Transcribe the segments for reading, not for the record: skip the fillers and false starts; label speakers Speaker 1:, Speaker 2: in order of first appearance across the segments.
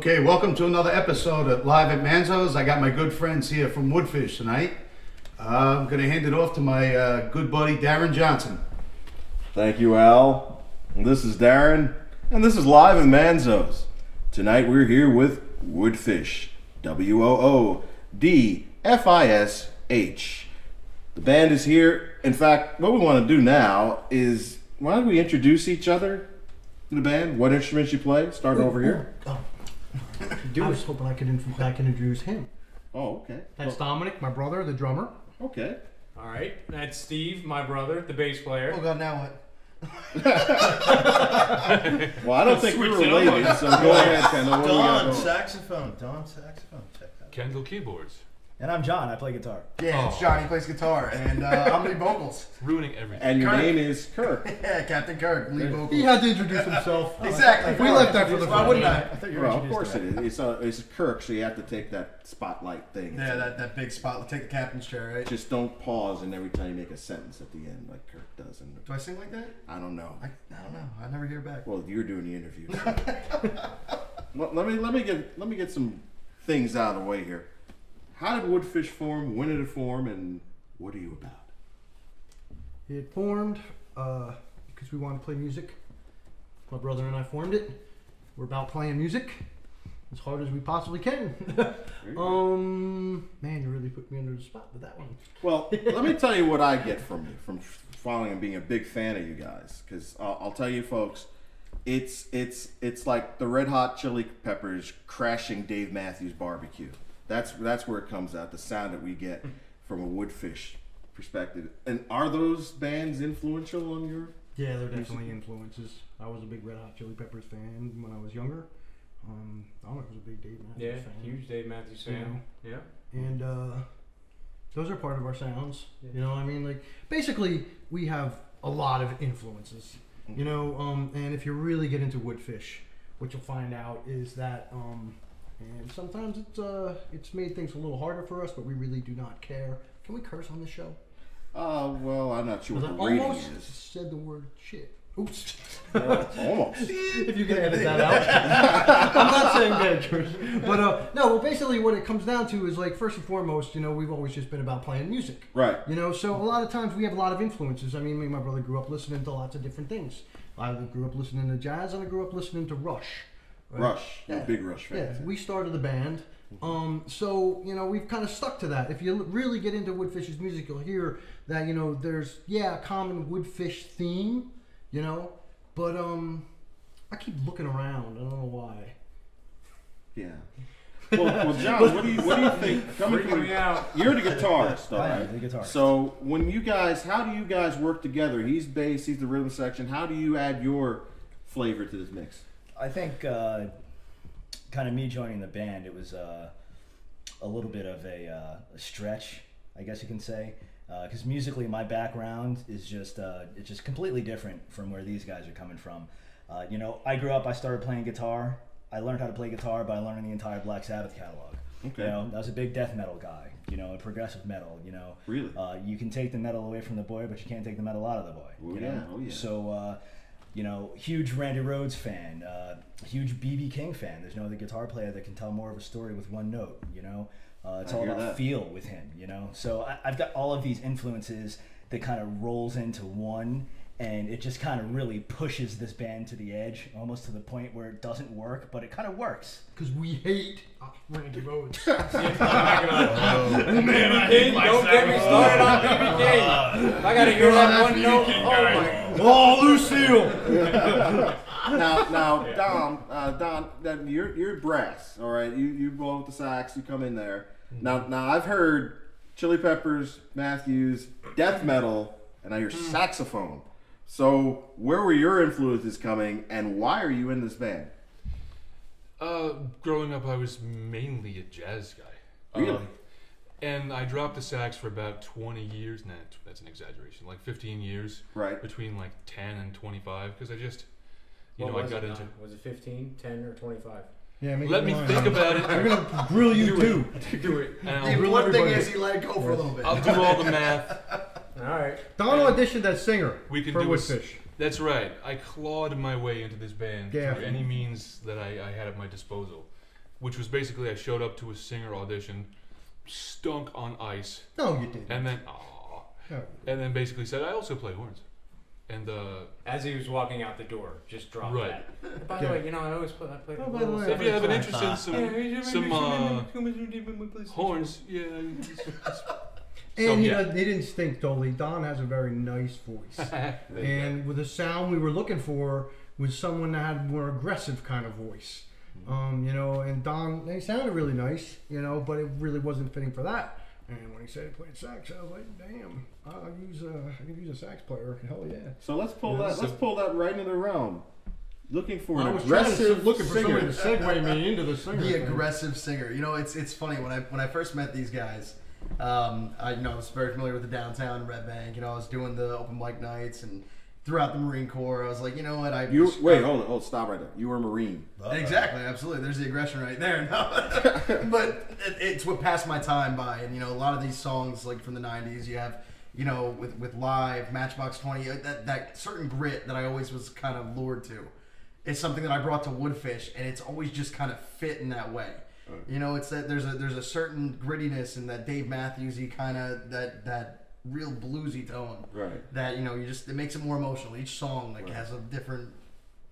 Speaker 1: Okay, welcome to another episode of Live at Manzo's. I got my good friends here from Woodfish tonight. I'm going to hand it off to my good buddy Darren Johnson.
Speaker 2: Thank you, Al. And this is Darren, and this is Live at Manzo's. Tonight we're here with Woodfish, W-O-O-D-F-I-S-H. The band is here. In fact, what we want to do now is, why don't we introduce each other to the band? What instruments you play? Start over here.
Speaker 3: I was hoping I could introduce him.
Speaker 2: Oh, okay.
Speaker 3: That's Dominic, my brother, the drummer.
Speaker 2: Okay.
Speaker 4: All right, that's Steve, my brother, the bass player.
Speaker 5: Oh God, now what?
Speaker 2: Well, I don't think we're related, so go ahead, Kendall. What do we got
Speaker 5: Don,
Speaker 2: going?
Speaker 5: saxophone. Don, saxophone. Check that out.
Speaker 6: Kendall keyboards.
Speaker 7: And I'm John, I play guitar.
Speaker 5: Yeah, it's Johnny plays guitar, and I'm lead vocals.
Speaker 6: Ruining everything.
Speaker 2: And your
Speaker 5: Kirk.
Speaker 2: name is Kirk.
Speaker 5: Yeah, Captain Kirk, lead vocals.
Speaker 3: He had to introduce himself.
Speaker 5: Exactly.
Speaker 3: We left that for the
Speaker 5: Why wouldn't I?
Speaker 7: I thought you were
Speaker 2: Well, of
Speaker 7: introduced
Speaker 2: course
Speaker 7: to
Speaker 2: it is. It's Kirk, so you have to take that spotlight thing.
Speaker 5: Yeah, that big spot. Take the captain's chair, right?
Speaker 2: Just don't pause and every time you make a sentence at the end like Kirk does. And
Speaker 5: Do I sing like that?
Speaker 2: I don't know.
Speaker 5: I don't know. I never hear back.
Speaker 2: Well, you're doing the interview. So. Well, let me get some things out of the way here. How did Woodfish form? When did it form? And what are you about?
Speaker 3: It formed because we wanted to play music. My brother and I formed it. We're about playing music as hard as we possibly can. Man, you really put me under the spot with that one.
Speaker 2: Well, let me tell you what I get from you, from following and being a big fan of you guys. Because I'll tell you, folks, it's like the Red Hot Chili Peppers crashing Dave Matthews Barbecue. That's where it comes out, the sound that we get from a Woodfish perspective. And are those bands influential on your?
Speaker 3: Yeah, they're definitely influences. I was a big Red Hot Chili Peppers fan when I was younger. Dominic was a big Dave Matthews fan.
Speaker 4: Huge Dave Matthews fan.
Speaker 3: You know? Yeah. And those are part of our sounds. Yeah. You know what I mean? Like, basically, we have a lot of influences. Mm-hmm. You know, and if you really get into Woodfish, what you'll find out is that, and sometimes it's made things a little harder for us, but we really do not care. Can we curse on this show?
Speaker 2: Well, I'm not sure what the
Speaker 3: I
Speaker 2: rating
Speaker 3: almost
Speaker 2: is.
Speaker 3: said the word shit. Oops.
Speaker 2: Almost.
Speaker 3: If you can edit that out. I'm not saying that, George. But no, well, basically what it comes down to is, like, first and foremost, you know, we've always just been about playing music.
Speaker 2: Right.
Speaker 3: You know, so a lot of times we have a lot of influences. I mean, me and my brother grew up listening to lots of different things. I grew up listening to jazz, and I grew up listening to Rush. Right?
Speaker 2: Rush. Yeah. You're a big Rush fan.
Speaker 3: Yeah, we started the band. So, you know, we've kind of stuck to that. If you really get into Woodfish's music, you'll hear that, you know, there's, a common Woodfish theme, you know, but I keep looking around. I don't know why.
Speaker 2: Yeah. Well, John, what do you think?
Speaker 4: Freaking me out.
Speaker 2: You're the guitarist, all
Speaker 7: I am
Speaker 2: right?
Speaker 7: the guitarist.
Speaker 2: So how do you guys work together? He's bass, he's the rhythm section. How do you add your flavor to this mix?
Speaker 7: I think kind of me joining the band, it was a little bit of a stretch, I guess you can say. Because musically, my background is just it's just completely different from where these guys are coming from. You know, I started playing guitar. I learned how to play guitar by learning the entire Black Sabbath catalog. Okay. You know, I was a big death metal guy, you know, and progressive metal, you know.
Speaker 2: Really?
Speaker 7: You can take the metal away from the boy, but you can't take the metal out of the boy.
Speaker 2: Oh,
Speaker 7: you
Speaker 2: yeah.
Speaker 7: know?
Speaker 2: Oh, yeah.
Speaker 7: So, you know, huge Randy Rhoads fan, huge B.B. King fan. There's no other guitar player that can tell more of a story with one note, you know. It's all about feel with him, you know. So I've got all of these influences that kind of rolls into one, and it just kind of really pushes this band to the edge, almost to the point where it doesn't work, but it kind of works.
Speaker 3: Because we hate Randy Rhoads.
Speaker 4: Man, I hate Don't get me started on BB King. I gotta hear that one note. Oh my.
Speaker 3: Oh, Lucille!
Speaker 2: Now, Don, you're brass, all right? You blow with the sax, you come in there. Now I've heard Chili Peppers, Matthews, death metal, and I hear saxophone. So where were your influences coming, and why are you in this band?
Speaker 6: Growing up, I was mainly a jazz guy.
Speaker 2: Really?
Speaker 6: And I dropped the sax for about 20 years. Nah, that's an exaggeration. Like 15 years.
Speaker 2: Right.
Speaker 6: Between like 10 and 25, because I just, I got into.
Speaker 4: Was it 15, 10, or 25?
Speaker 3: Yeah,
Speaker 6: let me think about it.
Speaker 3: I'm going to grill you too.
Speaker 6: Do it.
Speaker 5: The important thing is he let it go for a little bit.
Speaker 6: I'll do all the math.
Speaker 4: All right.
Speaker 3: Don auditioned as singer
Speaker 6: we can
Speaker 3: for
Speaker 6: do
Speaker 3: Woodfish.
Speaker 6: That's right. I clawed my way into this band
Speaker 3: Yeah.
Speaker 6: through any means that I had at my disposal. which was basically I showed up to a singer audition, stunk on ice,
Speaker 3: No, you didn't.
Speaker 6: and then
Speaker 3: No.
Speaker 6: and then basically said I also play horns, and
Speaker 4: As he was walking out the door, just dropped
Speaker 6: Right.
Speaker 4: that. By the way, you know, I always play. I play.
Speaker 3: Oh, by the way,
Speaker 6: if you have an interest in
Speaker 4: Yeah,
Speaker 6: some horns, yeah.
Speaker 3: And
Speaker 6: yeah.
Speaker 3: he didn't stink totally. Don has a very nice voice. And with the sound we were looking for was someone that had more aggressive kind of voice. You know, and Don, he sounded really nice, you know, but it really wasn't fitting for that. And when he said he played sax, I was like, damn, I could use a sax player. Hell yeah.
Speaker 2: So let's pull that. Let's pull that right into the realm. Looking for
Speaker 3: I
Speaker 2: an
Speaker 3: was trying to
Speaker 2: aggressive
Speaker 3: looking for
Speaker 2: singer.
Speaker 3: somebody to segue me into the singer.
Speaker 5: The
Speaker 3: thing.
Speaker 5: aggressive singer. You know, it's funny when I first met these guys. I was very familiar with the downtown Red Bank. You know, I was doing the open mic nights and throughout the Marine Corps. I was like, you know what?
Speaker 2: Hold, stop right there. You were a Marine.
Speaker 5: Exactly, absolutely. There's the aggression right there. No. But it's what passed my time by. And, you know, a lot of these songs, like from the 90s, you have, you know, with Live, Matchbox 20, that certain grit that I always was kind of lured to. It's something that I brought to Woodfish, and it's always just kind of fit in that way. You know, it's that there's a certain grittiness in that Dave Matthews-y kind of, that real bluesy tone.
Speaker 2: Right.
Speaker 5: That, you know, it makes it more emotional. Each song, like, has a different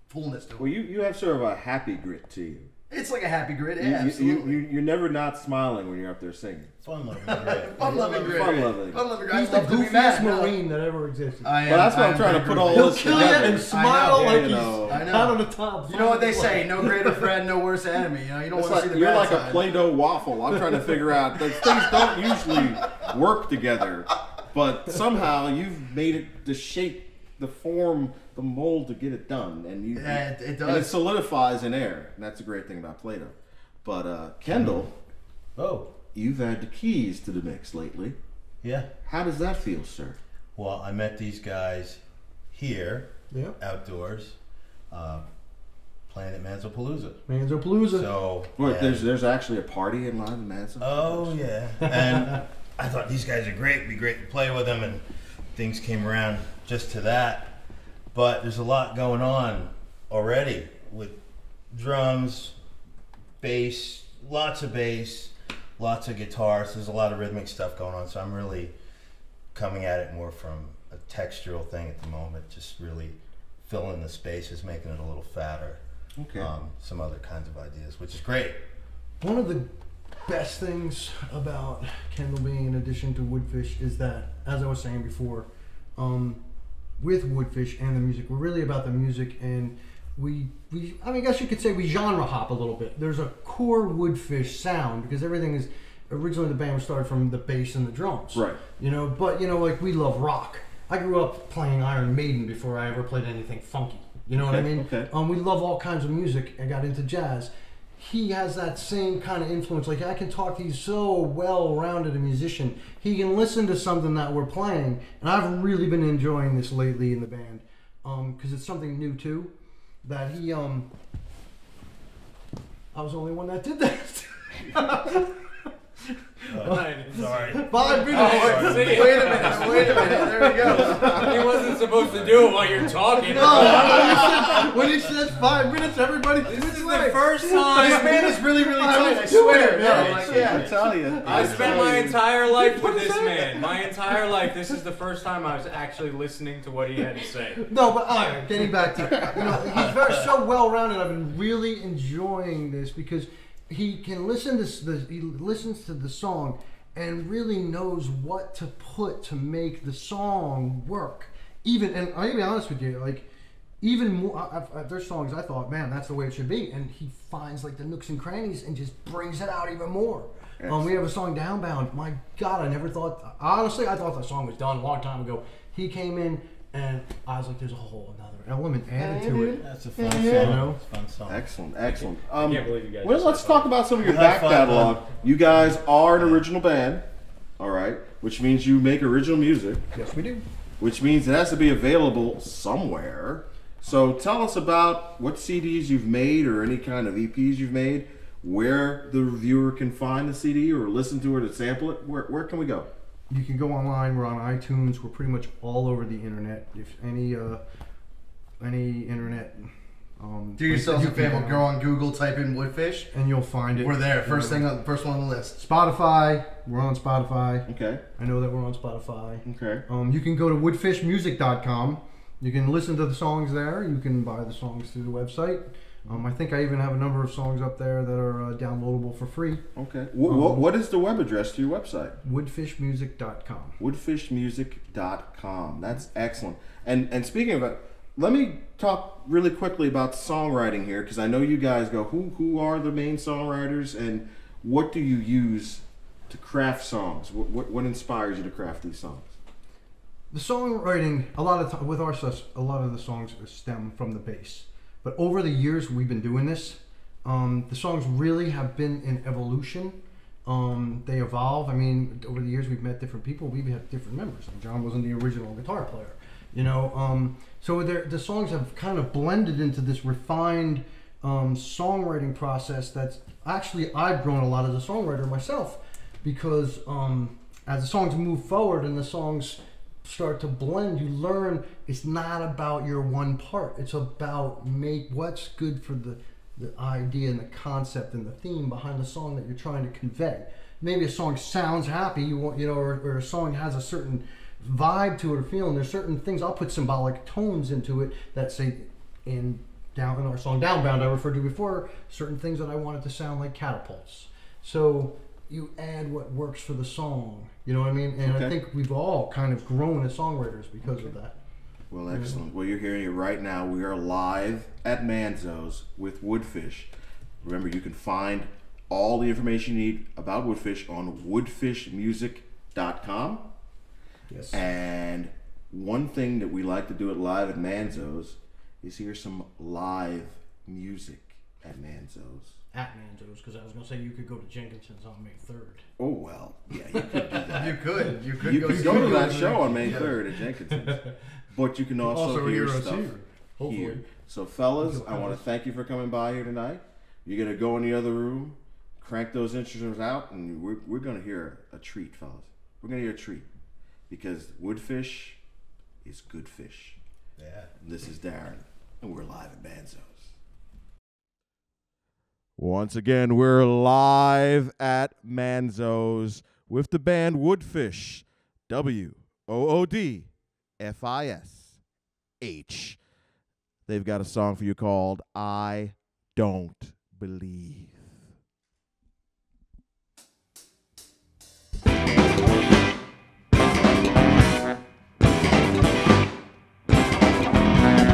Speaker 5: fullness to it.
Speaker 2: Well, you have sort of a happy grit to you.
Speaker 5: It's like a happy grit, yeah, absolutely.
Speaker 2: You're never not smiling when you're up there singing.
Speaker 7: Fun-loving grit.
Speaker 5: Fun-loving grit.
Speaker 2: Fun-loving.
Speaker 5: Fun-loving grit.
Speaker 3: He's
Speaker 5: I
Speaker 3: the
Speaker 5: love to be
Speaker 3: goofiest
Speaker 5: mad. No.
Speaker 3: Marine that ever existed.
Speaker 5: I am,
Speaker 2: Well, that's why
Speaker 5: I
Speaker 2: I'm
Speaker 5: am
Speaker 2: trying to
Speaker 5: very
Speaker 2: put
Speaker 5: good.
Speaker 2: all
Speaker 3: He'll
Speaker 2: this
Speaker 3: kill you
Speaker 2: together.
Speaker 3: and smile
Speaker 5: I know.
Speaker 3: like
Speaker 2: You
Speaker 3: he's
Speaker 2: know.
Speaker 5: I know.
Speaker 3: out on the top.
Speaker 5: You know what they say? No greater friend, no worse enemy. You know, you don't
Speaker 2: It's
Speaker 5: want to see
Speaker 2: like
Speaker 5: the
Speaker 2: you're
Speaker 5: bad
Speaker 2: like
Speaker 5: side.
Speaker 2: a Play-Doh waffle. I'm trying to figure out that things don't usually work together, but somehow you've made it the shape, the form, the mold to get it done, and you
Speaker 5: Yeah, it does.
Speaker 2: and it solidifies in air. And that's a great thing about Play-Doh. But Kendall, you've had the keys to the mix lately.
Speaker 8: Yeah.
Speaker 2: How does that feel, sir?
Speaker 8: Well, I met these guys here,
Speaker 3: Yeah.
Speaker 8: outdoors, playing at Manzo Palooza.
Speaker 3: Manzo Palooza.
Speaker 8: So
Speaker 2: Wait,
Speaker 8: yeah.
Speaker 2: there's actually a party in Live in Manson?
Speaker 8: Oh yeah, and I thought these guys are great. It'd be great to play with them, and things came around just to that. But there's a lot going on already with drums, bass, lots of guitars. There's a lot of rhythmic stuff going on. So I'm really coming at it more from a textural thing at the moment, just really filling the spaces, making it a little fatter.
Speaker 2: Okay.
Speaker 8: Some other kinds of ideas, which is great.
Speaker 3: One of the best things about Kendall being in addition to Woodfish is that, as I was saying before, with Woodfish and the music, we're really about the music, and I guess you could say we genre hop a little bit. There's a core Woodfish sound because everything is originally the band was started from the bass and the drums.
Speaker 2: Right.
Speaker 3: You know, but you know, like we love rock. I grew up playing Iron Maiden before I ever played anything funky. You know what I mean?
Speaker 2: Okay.
Speaker 3: We love all kinds of music. I got into jazz. He has that same kind of influence. Like I can talk to he's so well-rounded a musician. He can listen to something that we're playing, and I've really been enjoying this lately in the band because it's something new too. That he I was the only one that did that.
Speaker 8: Sorry.
Speaker 3: 5 minutes.
Speaker 5: Wait a minute. There we go.
Speaker 4: He wasn't supposed to do it while you're talking.
Speaker 3: When he says 5 minutes, everybody.
Speaker 4: This is the first time.
Speaker 5: This man is really, really tight. I swear.
Speaker 2: I tell you.
Speaker 4: I spent my entire life with this man. My entire life. This is the first time I was actually listening to what he had to say.
Speaker 3: No, but all right, getting back to he's so well-rounded. I've been really enjoying this because he can listen to he listens to the song and really knows what to put to make the song work. And I'll be honest with you, like even more, there's songs I thought, man, that's the way it should be, and he finds like the nooks and crannies and just brings it out even more. We have a song, Downbound. My God, I never thought. Honestly, I thought the song was done a long time ago. He came in, and I was like, "There's a whole another element added to it."
Speaker 8: That's a fun song. Fun song.
Speaker 2: Excellent.
Speaker 4: I can't believe you guys.
Speaker 2: Well, let's talk about some of your back catalog. You guys are an original band, all right, which means you make original music,
Speaker 3: Yes, we do.
Speaker 2: which means it has to be available somewhere. So tell us about what CDs you've made or any kind of EPs you've made, where the reviewer can find the CD or listen to it or sample it. Where can we go?
Speaker 3: You can go online. We're on iTunes. We're pretty much all over the internet. If any internet
Speaker 5: Do yourselves a
Speaker 3: you can
Speaker 5: favor, go on Google, type in Woodfish.
Speaker 3: and you'll find it.
Speaker 5: We're there. First one on the list.
Speaker 3: Spotify. We're on Spotify.
Speaker 2: Okay.
Speaker 3: I know that we're on Spotify.
Speaker 2: Okay.
Speaker 3: You can go to woodfishmusic.com. You can listen to the songs there. You can buy the songs through the website. I think I even have a number of songs up there that are downloadable for free.
Speaker 2: Okay. What is the web address to your website?
Speaker 3: Woodfishmusic.com.
Speaker 2: Woodfishmusic.com. That's excellent. And speaking of it, let me talk really quickly about songwriting here, because I know you guys go, who are the main songwriters, and what do you use to craft songs? What inspires you to craft these songs?
Speaker 3: The songwriting, a lot of the songs stem from the bass. But over the years we've been doing this, the songs really have been in evolution. They evolve. I mean, over the years we've met different people. We've had different members. Like John wasn't the original guitar player, you know. So the songs have kind of blended into this refined songwriting process. That's actually, I've grown a lot as a songwriter myself, because as the songs move forward and the songs start to blend, you learn it's not about your one part. It's about what's good for the idea and the concept and the theme behind the song that you're trying to convey. Maybe a song sounds happy, or a song has a certain vibe to it or feeling. There's certain things, I'll put symbolic tones into it that say, in our song Downbound I referred to before, certain things that I wanted to sound like catapults. So you add what works for the song, you know what I mean? And
Speaker 2: Okay.
Speaker 3: I think we've all kind of grown as songwriters because of that.
Speaker 2: Well, excellent. Well, you're hearing it right now. We are live at Manzo's with Woodfish. Remember, you can find all the information you need about Woodfish on woodfishmusic.com.
Speaker 3: Yes.
Speaker 2: And one thing that we like to do at Live at Manzo's is hear some live music at Manzo's.
Speaker 3: At Manzo's, because I was going to say you could go to Jenkinson's on May 3rd.
Speaker 2: Oh, well, yeah, you could do that.
Speaker 5: You could
Speaker 2: You
Speaker 5: go
Speaker 2: could
Speaker 5: see
Speaker 2: go to
Speaker 5: it.
Speaker 2: that show on May 3rd at Jenkinson's. But you can also hear
Speaker 3: us
Speaker 2: stuff
Speaker 3: here, hopefully.
Speaker 2: here. So, fellas, I want to thank you for coming by here tonight. You're going to go in the other room, crank those instruments out, and we're going to hear a treat, fellas. We're going to hear a treat. Because Woodfish is good fish.
Speaker 8: Yeah.
Speaker 2: This is Darren, and we're live at Manzo's. Once again, we're live at Manzo's with the band Woodfish. WOODFISH. They've got a song for you called I Don't Believe.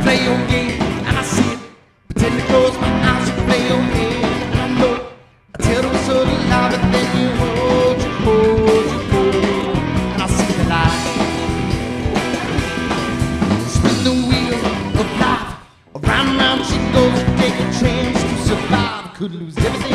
Speaker 9: Play your game, and I see it. Pretend to close my eyes and play your game, and I know it. I tell them so to lie, but then you hold, and I see the light. Spin the wheel of life, around and round she goes. Take a chance to survive, could lose everything.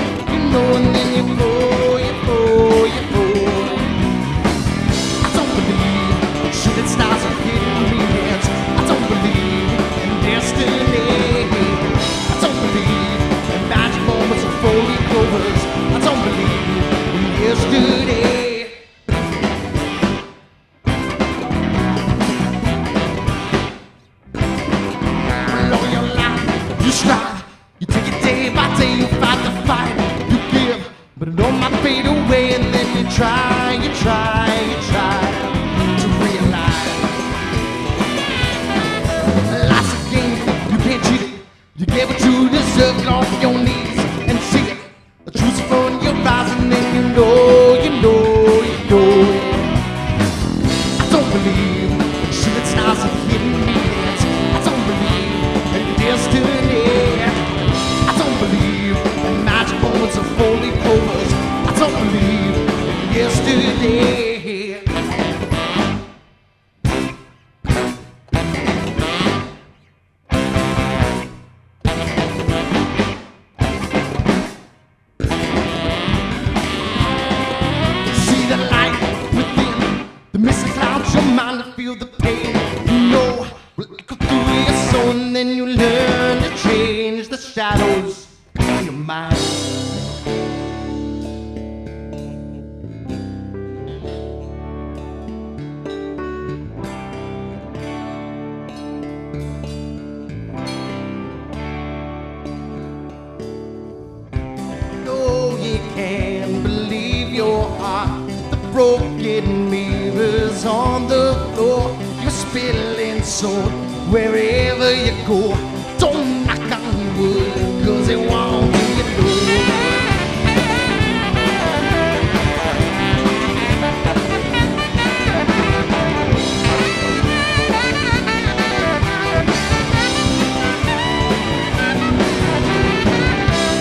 Speaker 9: broken mirrors on the floor. You're spilling salt wherever you go. Don't knock on wood, cause it won't do you no.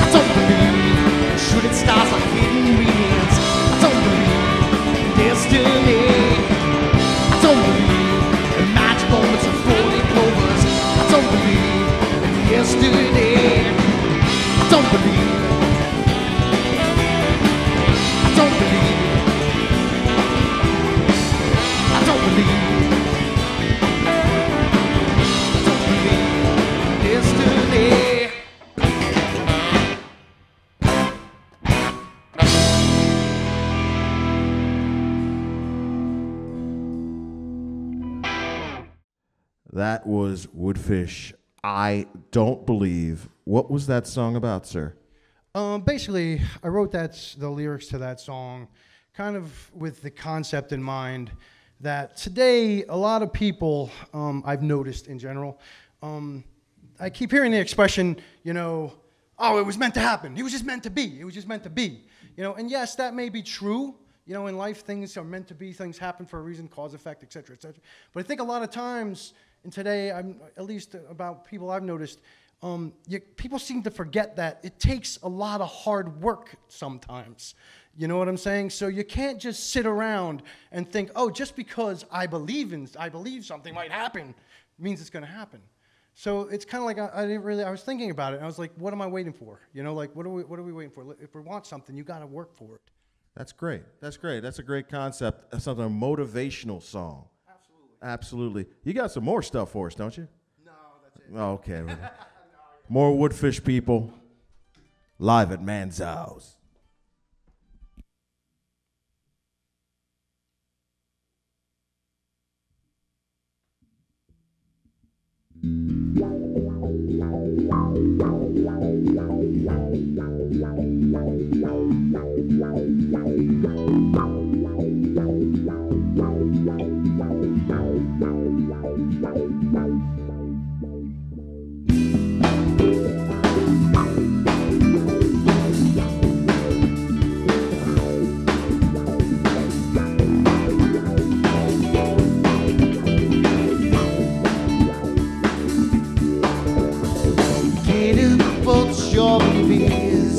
Speaker 9: I don't believe shooting stars are hidden wheels. I don't believe in destiny. I don't believe in magic moments and four-leaf clovers. I don't believe in yesterday. I don't believe. I don't believe. I don't believe. I don't believe in destiny.
Speaker 2: That was Woodfish. I don't believe. What was that song about, sir?
Speaker 3: Basically, I wrote the lyrics to that song kind of with the concept in mind that today a lot of people, I've noticed in general, I keep hearing the expression, you know, oh, it was meant to happen. It was just meant to be. It was just meant to be. You know, and yes, that may be true. You know, in life, things are meant to be. Things happen for a reason, cause, effect, et cetera, et cetera. But I think a lot of times, and today, at least about people I've noticed, people seem to forget that it takes a lot of hard work sometimes. You know what I'm saying? So you can't just sit around and think, oh, just because I believe something might happen means it's going to happen. So it's kind of like I was thinking about it. And I was like, what am I waiting for? You know, like what are we waiting for? If we want something, you got to work for it.
Speaker 2: That's great. That's great. That's a great concept. That's something, a motivational song. Absolutely. You got some more stuff for us, don't you?
Speaker 3: No, that's it.
Speaker 2: Oh, okay. More Woodfish people live at Manzo's.
Speaker 9: What's your fears?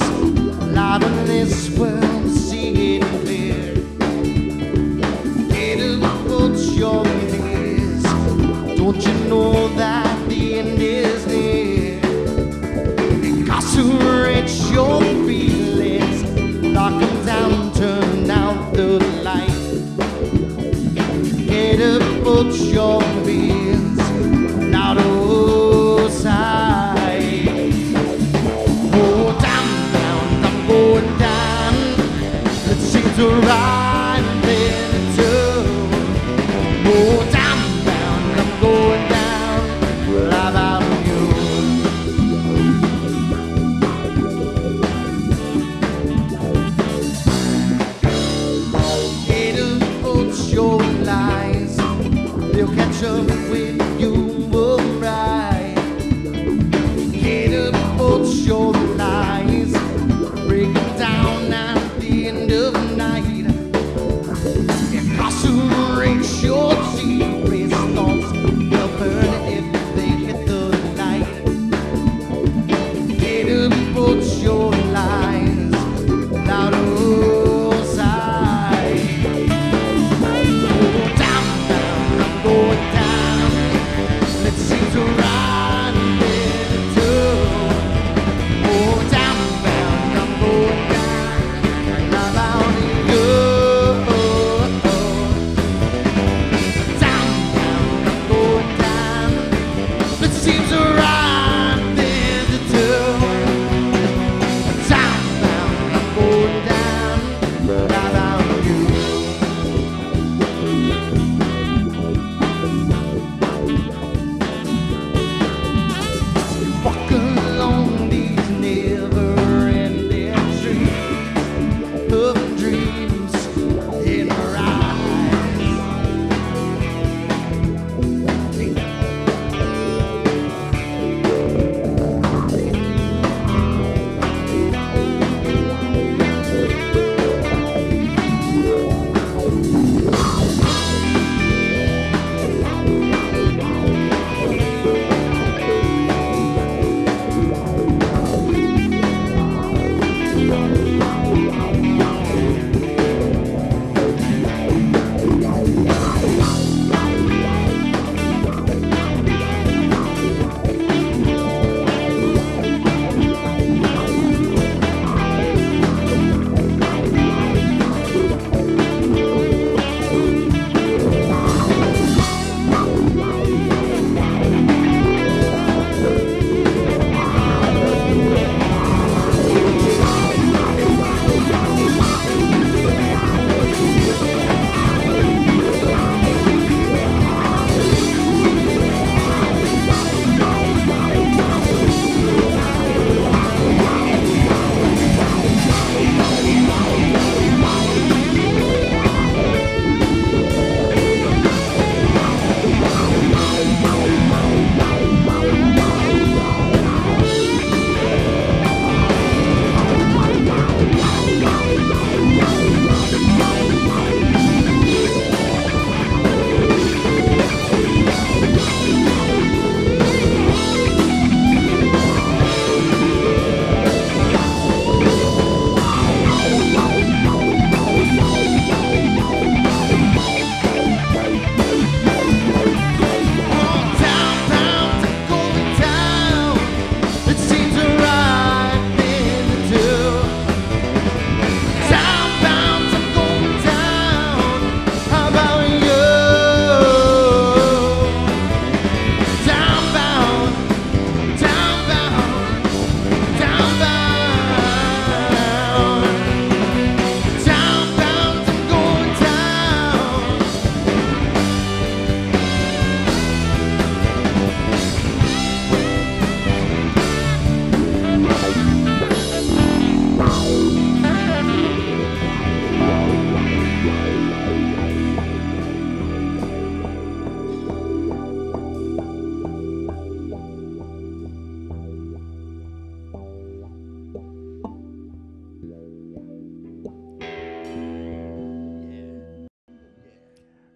Speaker 9: Live in this world, see it clear. What's your fears? Don't you know that the end is near? Incarcerate your feelings, lock them down, turn out the light. What's your fears? Now to side. Going down, it seems to ride in turn. Oh, down, I'm going down, live out of you. Haters put your lies, they'll catch up with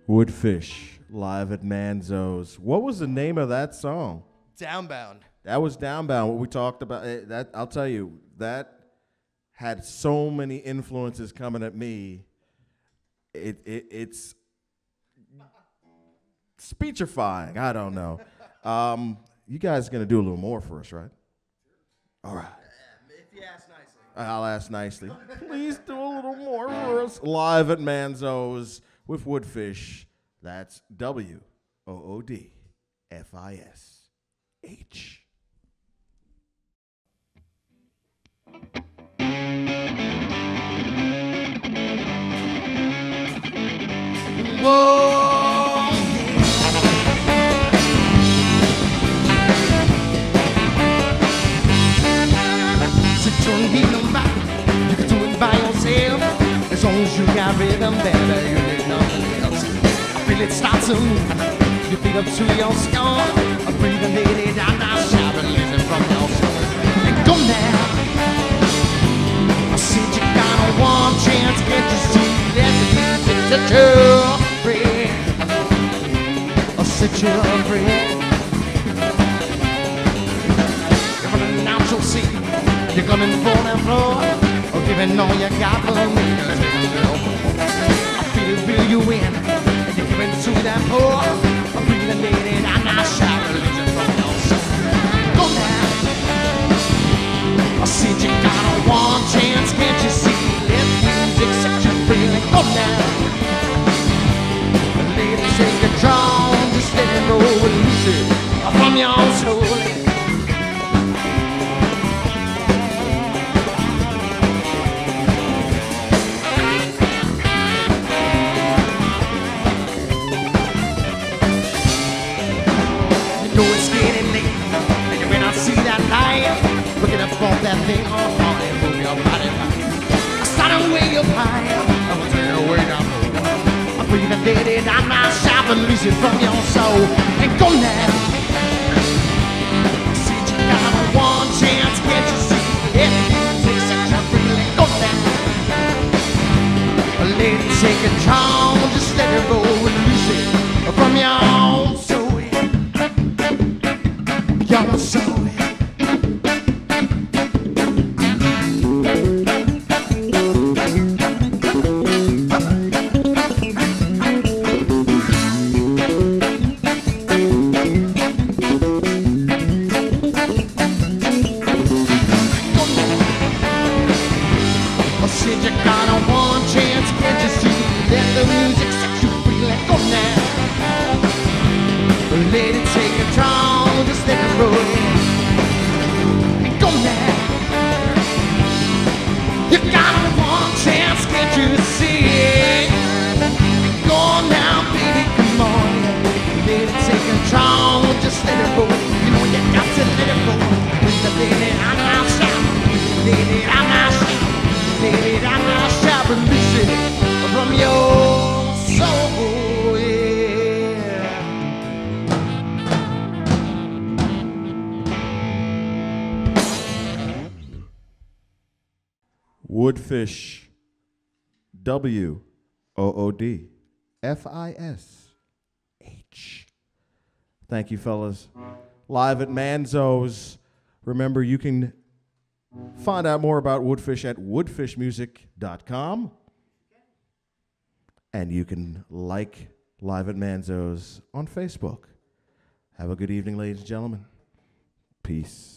Speaker 2: Woodfish, live at Manzo's. What was the name of that song?
Speaker 5: Downbound.
Speaker 2: That was Downbound, what we talked about. That I'll tell you, that had so many influences coming at me. It's speechifying. I don't know. You guys are going to do a little more for us, right? All right.
Speaker 5: If you ask nicely.
Speaker 2: I'll ask nicely. Please do a little more for us. Live at Manzo's with Woodfish. That's WOODFISH.
Speaker 9: Whoa, so don't need nobody. You can do it by yourself. As long as you got rhythm, baby, you need nothing else. I feel it start to move. Your feet up to your skull. I breathe and let it out. Now shout and listen from your soul. And go now. I said you got a one chance. Can't you see that the music's a true friend? I'll set you free. You're running out, you'll see. You're coming for that floor. Or giving all you got for me. I feel it reel you in. And you're giving to that pour. I'm breathing in it. I'm not shy. Religion from your soul. Go now. I said you got a one chance. Can't you see? Let music set you free. Go now. Let it take control. Just let it roll and lose it from your soul. That thing on fire, move your body back. I started way up high, I was way down low. I'm breathing let it out my shout and release it from your soul. And go now. See you got a one chance, can't you see? Let music set you free, let go now. Let it take control, just let it roll and release it from your soul. Your soul.
Speaker 2: Woodfish, WOODFISH. Thank you, fellas. Live at Manzo's. Remember, you can find out more about Woodfish at woodfishmusic.com. And you can like Live at Manzo's on Facebook. Have a good evening, ladies and gentlemen. Peace.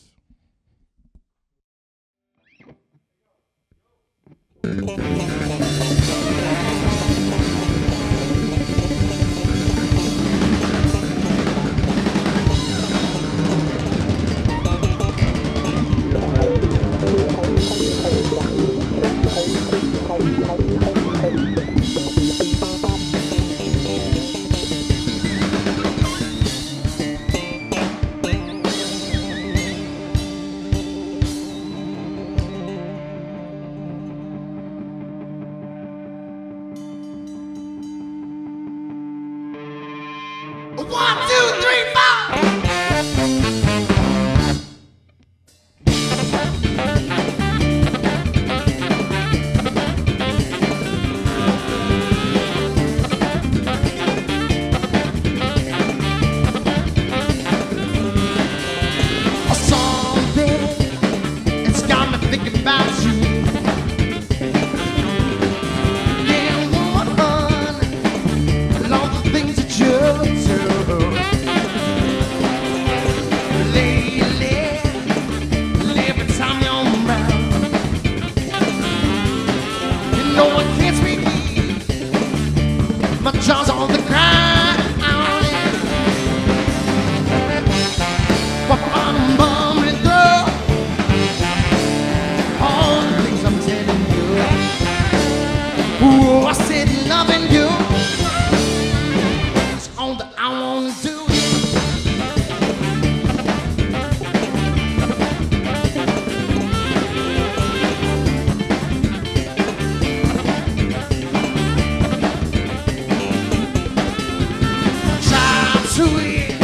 Speaker 9: to it,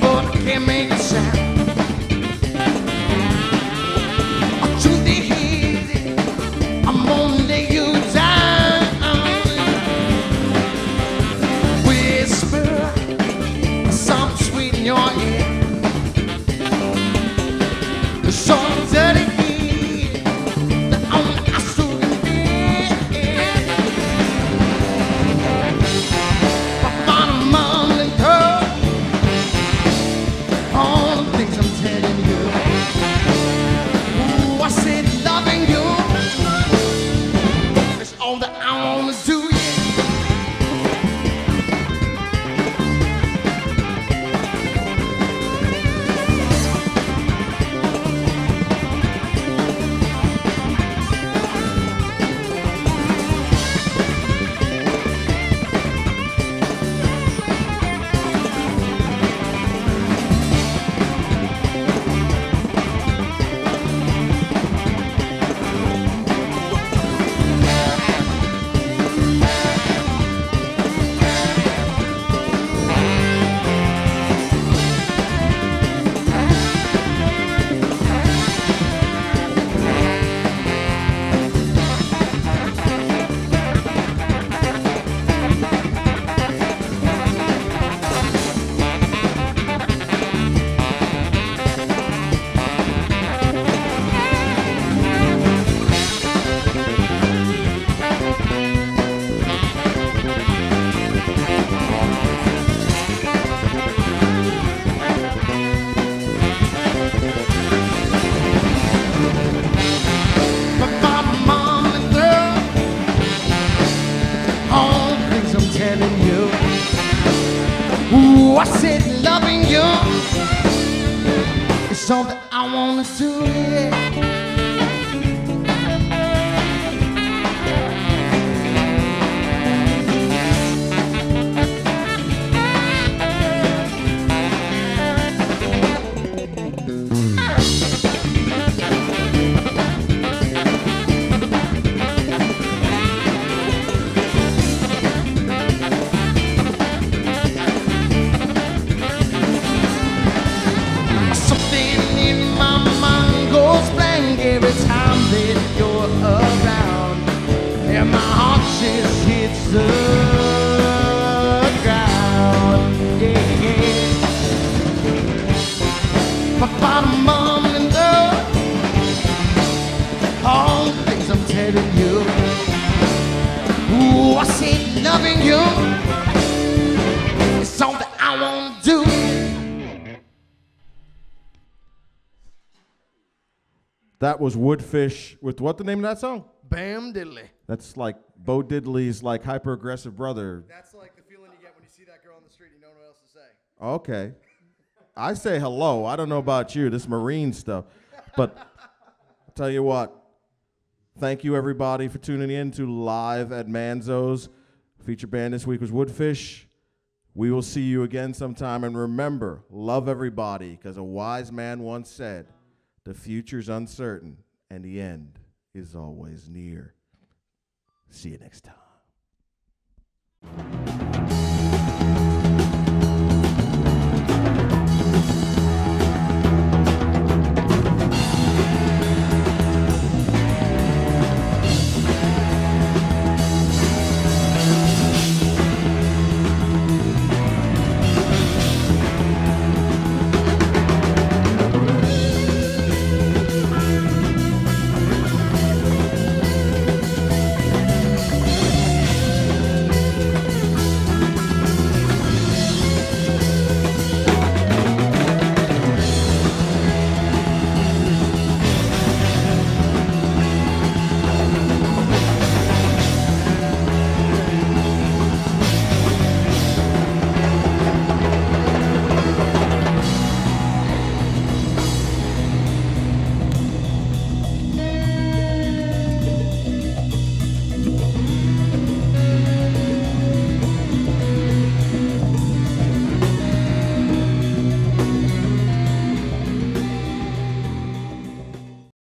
Speaker 9: but I can't make a sound. Truth is, I'm gonna lay you down. Whisper something sweet in your ear. Some dirty heat that only I still can bear. I found a mom and girl. All the things I'm telling you. Ooh, I said loving you is all that I wanna do. Ooh, I said loving you is all that I wanna do, yeah. Every time that you're around, and my heart just hits the ground, yeah. My bottom, mom, and love, all the things I'm telling you. Ooh, I said loving you is all that I wanna do.
Speaker 2: That was Woodfish with what the name of that song?
Speaker 5: Bam Diddley.
Speaker 2: That's like Bo Diddley's like hyper aggressive brother.
Speaker 5: That's like the feeling you get when you see that girl on the street and you don't know what else to say.
Speaker 2: Okay. I say hello. I don't know about you, this Marine stuff. But I'll tell you what. Thank you everybody for tuning in to Live at Manzo's. Feature band this week was Woodfish. We will see you again sometime. And remember, love everybody, because a wise man once said, the future's uncertain, and the end is always near. See you next time.